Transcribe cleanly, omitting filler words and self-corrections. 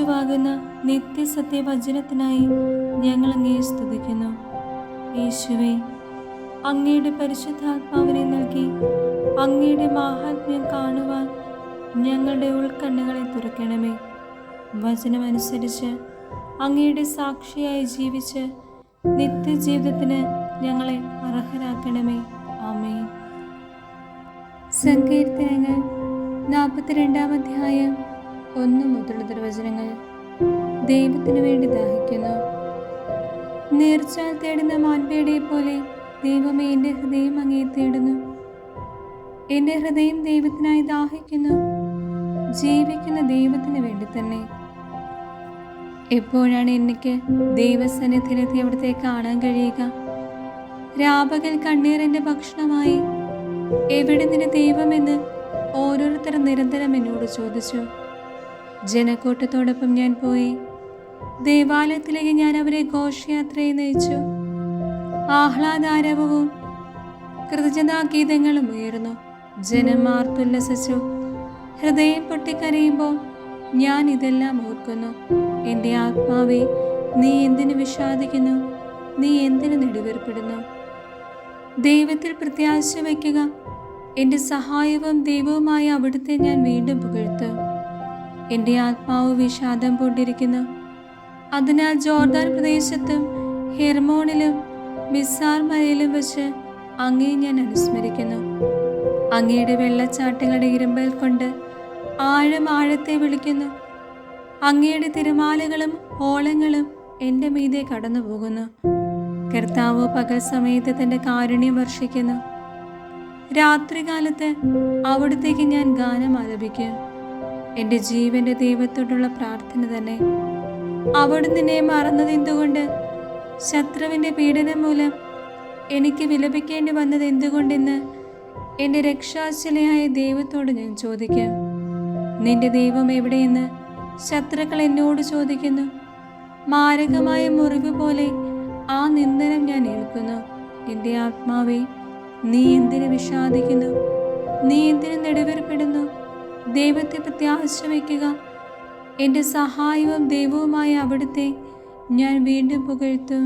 യേശുവാകുന്ന നിത്യസത്യവചനത്തിനായി ഞങ്ങൾ അങ്ങയെ സ്തുതിക്കുന്നു. യേശുവേ, അങ്ങയുടെ പരിശുദ്ധാത്മാവിനെ നൽകി അങ്ങയുടെ മാഹാത്മ്യം കാണുവാൻ ഞങ്ങളുടെ ഉൾക്കണ്ണുകളെ തുറക്കണമേ. വചനമനുസരിച്ച് അങ്ങയുടെ സാക്ഷിയായി ജീവിച്ച് നിത്യജീവിതത്തിന് ഞങ്ങളെ അർഹരാക്കണമേ. ആമേൻ. സങ്കീർത്തനങ്ങൾ 42-ാം അധ്യായം 1 മുതലുള്ള തിരുവചനങ്ങൾ. ദൈവത്തിനു വേണ്ടി ദാഹിക്കുന്നു. നീർച്ചാൽ തേടുന്ന മാൻപേടയെ പോലെ ദൈവമേ, എൻ്റെ ഹൃദയം അങ്ങയെ തേടുന്നു. എൻ്റെ ഹൃദയം ദൈവത്തിനായി ദാഹിക്കുന്നു, ജീവിക്കുന്ന ദൈവത്തിന് വേണ്ടി തന്നെ. എപ്പോഴാണ് എനിക്ക് ദൈവസന്നിധിയിലെത്തി അവിടുത്തെ കാണാൻ കഴിയുക? രാപകൽ കണ്ണീർ എൻ്റെ ഭക്ഷണമായി. എവിടെ നിന്റെ ദൈവമെന്ന് ഓരോരുത്തർ നിരന്തരം എന്നോട് ചോദിച്ചു. ജനക്കൂട്ടത്തോടൊപ്പം ഞാൻ പോയി. ദേവാലയത്തിലേക്ക് ഞാൻ അവരെ ഘോഷയാത്രയെ നയിച്ചു. ആഹ്ലാദാരവവും കൃതജ്ഞതാഗീതങ്ങളും ഉയർന്നു. ജനം ആർത്തുല്ലസിച്ചു. ഹൃദയം പൊട്ടിക്കരയുമ്പോൾ ഞാൻ ഇതെല്ലാം ഓർക്കുന്നു. എൻ്റെ ആത്മാവേ, നീ എന്തിനു വിഷാദിക്കുന്നു? നീ എന്തിനു നെടുവേർപ്പെടുന്നു? ദൈവത്തിൽ പ്രത്യാശ വയ്ക്കുക. എൻ്റെ സഹായവും ദൈവവുമായ അവിടുത്തെ ഞാൻ വീണ്ടും പുകഴ്ത്തും. എൻ്റെ ആത്മാവ് വിഷാദം പൂണ്ടിരിക്കുന്നു. അതിനാൽ ജോർദാൻ പ്രദേശത്തും ഹെർമോണിലും മിസാർ മലയിലും വെച്ച് അങ്ങയെ ഞാൻ അനുസ്മരിക്കുന്നു. അങ്ങയുടെ വെള്ളച്ചാട്ടങ്ങളുടെ ഇരമ്പൽ കൊണ്ട് ആഴം ആഴത്തെ വിളിക്കുന്നു. അങ്ങയുടെ തിരമാലകളും ഓളങ്ങളും എൻ്റെ മീതെ കടന്നു പോകുന്നു. കർത്താവ് പകൽ സമയത്ത് തൻ്റെ കാരുണ്യം വർഷിക്കുന്നു. രാത്രികാലത്ത് അവിടത്തേക്ക് ഞാൻ ഗാനം ആലപിക്കും. എൻ്റെ ജീവന്റെ ദൈവത്തോടുള്ള പ്രാർത്ഥന തന്നെ. അവിടുന്ന് എന്നെ മറന്നത് എന്തുകൊണ്ട്? ശത്രുവിൻ്റെ പീഡനം മൂലം എനിക്ക് വിലപിക്കേണ്ടി വന്നത് എന്തുകൊണ്ടെന്ന് എൻ്റെ രക്ഷാശിലയായ ദൈവത്തോട് ഞാൻ ചോദിക്കും. നിന്റെ ദൈവം എവിടെയെന്ന് ശത്രുക്കൾ എന്നോട് ചോദിക്കുന്നു. മാരകമായ മുറിവ് പോലെ ആ നിന്ദനം ഞാൻ ഏൽക്കുന്നു. എൻ്റെ ആത്മാവേ, നീ എന്തിനു വിഷാദിക്കുന്നു? നീ എന്തിനു നെടുവേർപ്പെടുന്നു? ദൈവത്തെ പ്രത്യാശ വയ്ക്കുക. എൻ്റെ സഹായവും ദൈവവുമായ അവിടുത്തെ ഞാൻ വീണ്ടും പുകഴ്ത്തും.